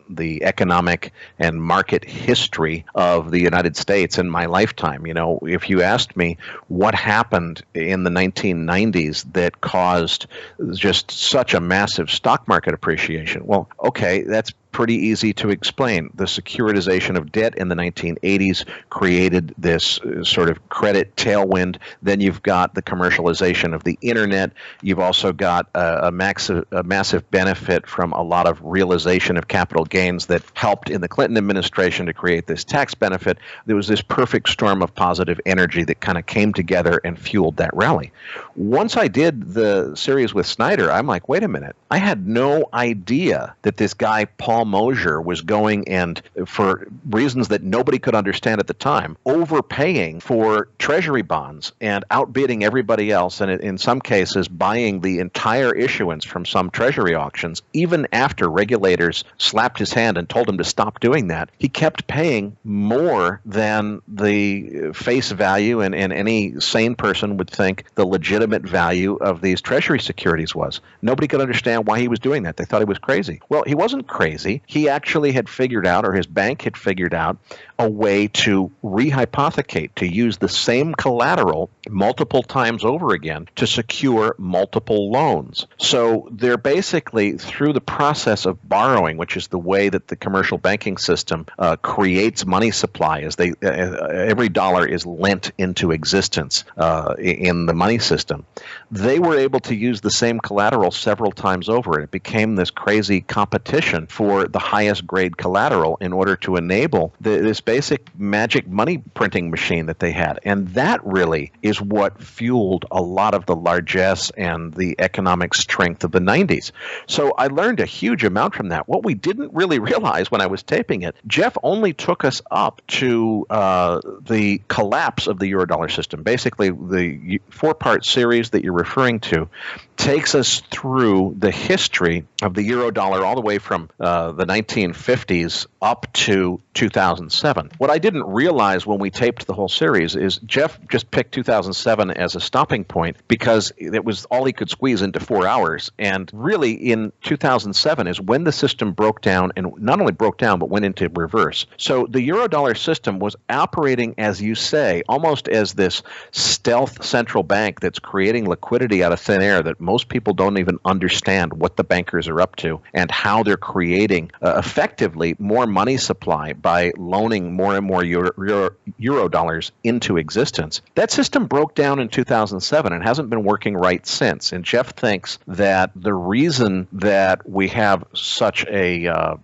the economic and market history of the United States in my lifetime. If you asked me what happened in the 1990s that caused just such a massive stock market appreciation, well, okay, that's pretty easy to explain. The securitization of debt in the 1980s created this sort of credit tailwind. Then you've got the commercialization of the internet. You've also got a massive benefit from a lot of realization of capital gains that helped in the Clinton administration to create this tax benefit. There was this perfect storm of positive energy that kind of came together and fueled that rally. Once I did the series with Snyder, I'm like, wait a minute. I had no idea that this guy, Paul Mosier, was going and, for reasons that nobody could understand at the time, overpaying for treasury bonds and outbidding everybody else, and in some cases buying the entire issuance from some treasury auctions. Even after regulators slapped his hand and told him to stop doing that, he kept paying more than the face value and any sane person would think the legitimate value of these treasury securities was. Nobody could understand why he was doing that. They thought he was crazy. Well, he wasn't crazy. He actually had figured out, or his bank had figured out, a way to rehypothecate, to use the same collateral multiple times over again to secure multiple loans. So they're basically, through the process of borrowing, which is the way that the commercial banking system creates money supply, as every dollar is lent into existence in the money system, they were able to use the same collateral several times over. And it became this crazy competition for the highest grade collateral in order to enable this basic magic money printing machine that they had. And that really is what fueled a lot of the largesse and the economic strength of the 90s. So I learned a huge amount from that. What we didn't really realize when I was taping it, Jeff only took us up to the collapse of the Eurodollar system. Basically, the 4-part series that you're referring to takes us through the history of the Eurodollar all the way from the 1950s up to 2007. What I didn't realize when we taped the whole series is Jeff just picked 2007 as a stopping point because it was all he could squeeze into 4 hours. And really, in 2007 is when the system broke down, and not only broke down, but went into reverse. So the Eurodollar system was operating, as you say, almost as this stealth central bank that's creating liquidity out of thin air that most people don't even understand what the bankers are up to and how they're creating effectively more money supply by loaning more and more euro dollars into existence. That system broke down in 2007 and hasn't been working right since. And Jeff thinks that the reason that we have such and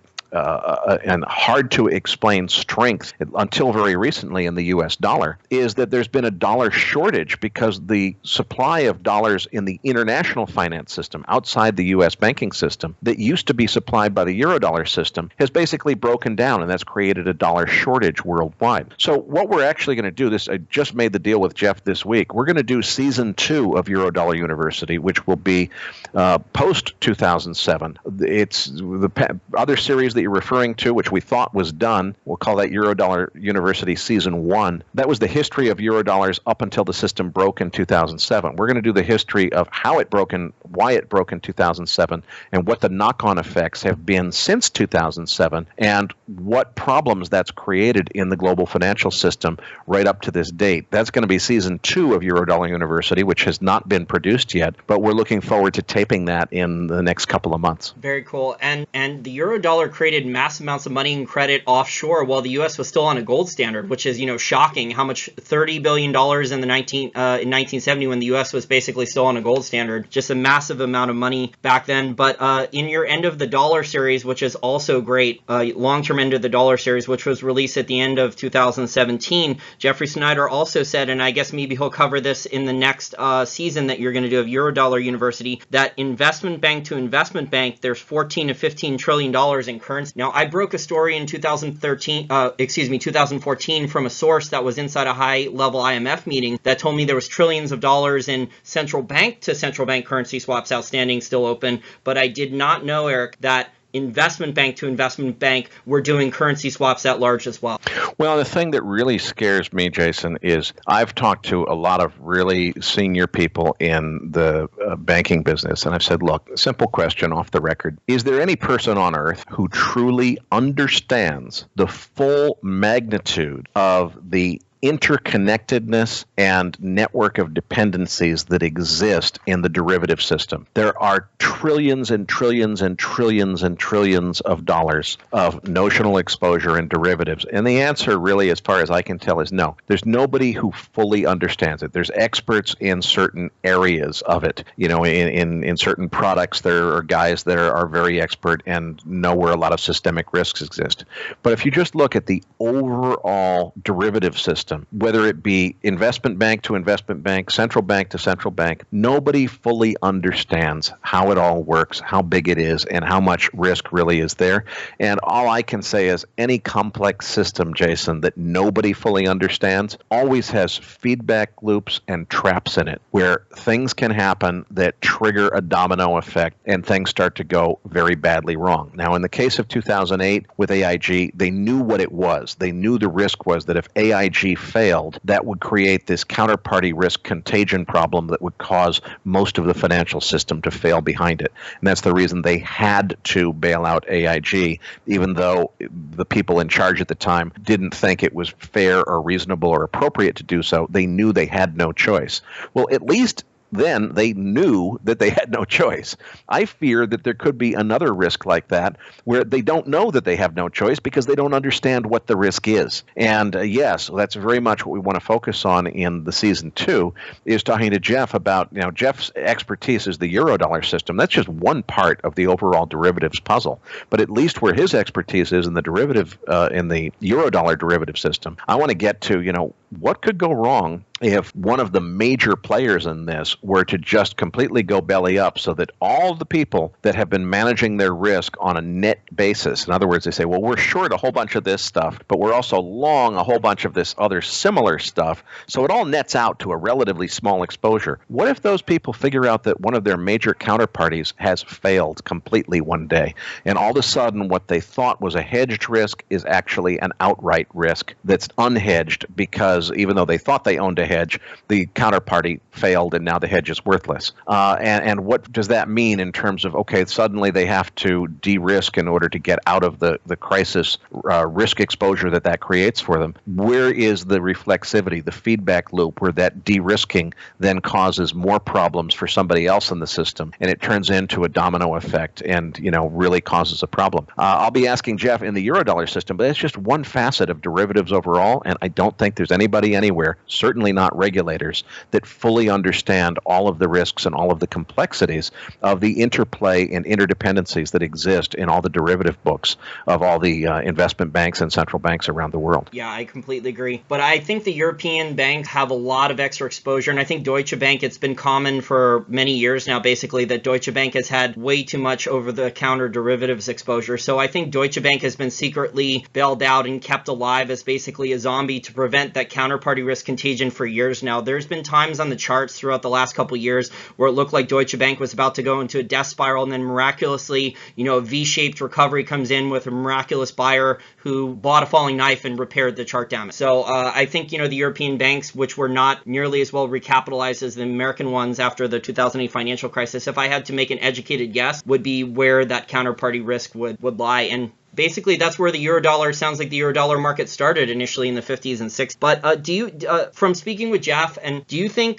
hard to explain strength until very recently in the U.S. dollar is that there's been a dollar shortage because the supply of dollars in the international finance system outside the U.S. banking system that used to be supplied by the Eurodollar system has basically broken down, and that's created a dollar shortage worldwide. So what we're actually going to do, I just made the deal with Jeff this week, we're going to do season 2 of Eurodollar University, which will be post-2007. It's the other series that you're referring to, which we thought was done. We'll call that Eurodollar University Season 1. That was the history of Eurodollars up until the system broke in 2007. We're going to do the history of how it broke and why it broke in 2007 and what the knock-on effects have been since 2007 and what problems that's created in the global financial system right up to this date. That's going to be Season 2 of Eurodollar University, which has not been produced yet, but we're looking forward to taping that in the next couple of months. Very cool. And the Eurodollar created generated massive amounts of money and credit offshore while the U.S. was still on a gold standard, which is, shocking how much $30 billion in 1970 when the U.S. was basically still on a gold standard. Just a massive amount of money back then. But in your End of the Dollar series, which is also great, long-term End of the Dollar series, which was released at the end of 2017, Jeffrey Snyder also said, and I guess maybe he'll cover this in the next season that you're going to do of Eurodollar University, that investment bank to investment bank, there's 14 to 15 trillion dollars in currency. Now, I broke a story in 2014 from a source that was inside a high-level IMF meeting that told me there was trillions of dollars in central bank to central bank currency swaps outstanding, still open. But I did not know, Eric, that investment bank to investment bank were doing currency swaps at large as well. Well, the thing that really scares me, Jason, is I've talked to a lot of really senior people in the banking business, and I've said, look, simple question off the record. Is there any person on earth who truly understands the full magnitude of the interconnectedness and network of dependencies that exist in the derivative system? There are trillions and trillions and trillions and trillions of dollars of notional exposure in derivatives. And the answer really, as far as I can tell, is no. There's nobody who fully understands it. There's experts in certain areas of it. In certain products, there are guys that are very expert and know where a lot of systemic risks exist. But if you just look at the overall derivative system, whether it be investment bank to investment bank, central bank to central bank, nobody fully understands how it all works, how big it is, and how much risk really is there. And all I can say is any complex system, Jason, that nobody fully understands always has feedback loops and traps in it where things can happen that trigger a domino effect and things start to go very badly wrong. Now, in the case of 2008 with AIG, they knew what it was. They knew the risk was that if AIG failed, that would create this counterparty risk contagion problem that would cause most of the financial system to fail behind it. And that's the reason they had to bail out AIG, even though the people in charge at the time didn't think it was fair or reasonable or appropriate to do so. They knew they had no choice. Well, at least then they knew that they had no choice. I fear that there could be another risk like that where they don't know that they have no choice because they don't understand what the risk is. And yes, that's very much what we want to focus on in the season 2 is talking to Jeff about, Jeff's expertise is the Eurodollar system. That's just one part of the overall derivatives puzzle. But at least where his expertise is in the Eurodollar derivative system, I want to get to, what could go wrong if one of the major players in this were to just completely go belly up so that all the people that have been managing their risk on a net basis, in other words, they say, well, we're short a whole bunch of this stuff, but we're also long a whole bunch of this other similar stuff, so it all nets out to a relatively small exposure. What if those people figure out that one of their major counterparties has failed completely one day, and all of a sudden what they thought was a hedged risk is actually an outright risk that's unhedged because even though they thought they owned a hedge, the counterparty failed and now the hedge is worthless. And what does that mean in terms of, okay, suddenly they have to de-risk in order to get out of the crisis risk exposure that creates for them? Where is the reflexivity, the feedback loop where that de-risking then causes more problems for somebody else in the system and it turns into a domino effect and, really causes a problem? I'll be asking Jeff in the Eurodollar system, but it's just one facet of derivatives overall, and I don't think there's anybody anywhere, certainly not regulators, that fully understand all of the risks and all of the complexities of the interplay and interdependencies that exist in all the derivative books of all the investment banks and central banks around the world. Yeah, I completely agree. But I think the European banks have a lot of extra exposure, and I think Deutsche Bank, it's been common for many years now, basically, that Deutsche Bank has had way too much over-the-counter derivatives exposure. So I think Deutsche Bank has been secretly bailed out and kept alive as basically a zombie to prevent that counterparty risk contagion for years now. There's been times on the charts throughout the last couple of years where it looked like Deutsche Bank was about to go into a death spiral, and then miraculously, a V-shaped recovery comes in with a miraculous buyer who bought a falling knife and repaired the chart damage. So I think, the European banks, which were not nearly as well recapitalized as the American ones after the 2008 financial crisis, if I had to make an educated guess, would be where that counterparty risk would lie. And basically that's where the Eurodollar sounds like the Eurodollar market started initially in the 50s and 60s. But do you, from speaking with Jeff, and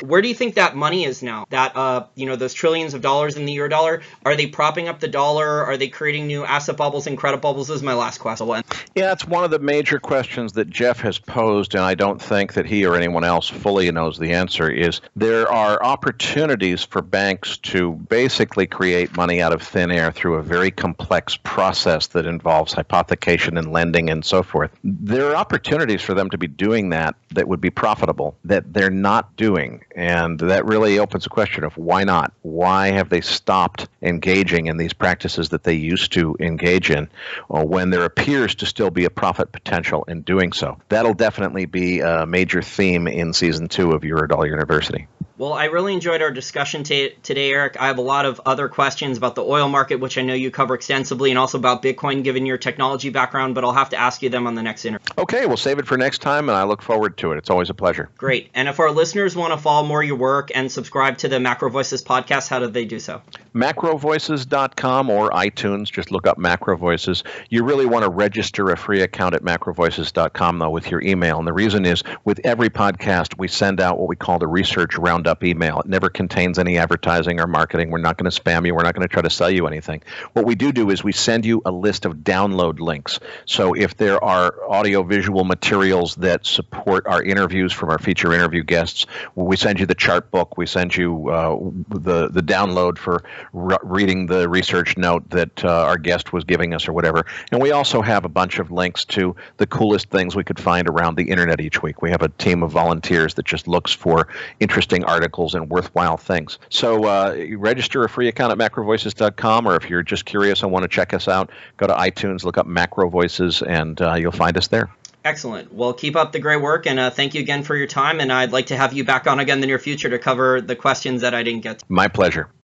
where do you think that money is now? That, those trillions of dollars in the Eurodollar, are they propping up the dollar? Are they creating new asset bubbles and credit bubbles? Is my last question. Yeah, it's one of the major questions that Jeff has posed, and I don't think that he or anyone else fully knows the answer, is there are opportunities for banks to basically create money out of thin air through a very complex process that involves hypothecation and lending and so forth. There are opportunities for them to be doing that would be profitable that they're not doing, and that really opens a question of why not? Why have they stopped engaging in these practices that they used to engage in when there appears to still be a profit potential in doing so? That'll definitely be a major theme in season 2 of Eurodollar University. Well, I really enjoyed our discussion today, Eric. I have a lot of other questions about the oil market, which I know you cover extensively, and also about Bitcoin, given your technology background, but I'll have to ask you them on the next interview. Okay, we'll save it for next time, and I look forward to it. It's always a pleasure. Great. And if our listeners want to follow more of your work and subscribe to the Macro Voices podcast, how do they do so? Macrovoices.com or iTunes. Just look up Macro Voices. You really want to register a free account at macrovoices.com, though, with your email. And the reason is, with every podcast, we send out what we call the research roundup email. It never contains any advertising or marketing. We're not going to spam you. We're not going to try to sell you anything. What we do is we send you a list of download links. So if there are audio-visual materials that support our interviews from our feature interview guests, we send you the chart book. We send you the download for reading the research note that our guest was giving us or whatever. And we also have a bunch of links to the coolest things we could find around the internet each week. We have a team of volunteers that just looks for interesting articles and worthwhile things. So you register a free account at macrovoices.com, or if you're just curious and want to check us out, go to iTunes, look up Macro Voices, and you'll find us there. Excellent. Well, keep up the great work, and thank you again for your time, and I'd like to have you back on again in the near future to cover the questions that I didn't get to. My pleasure.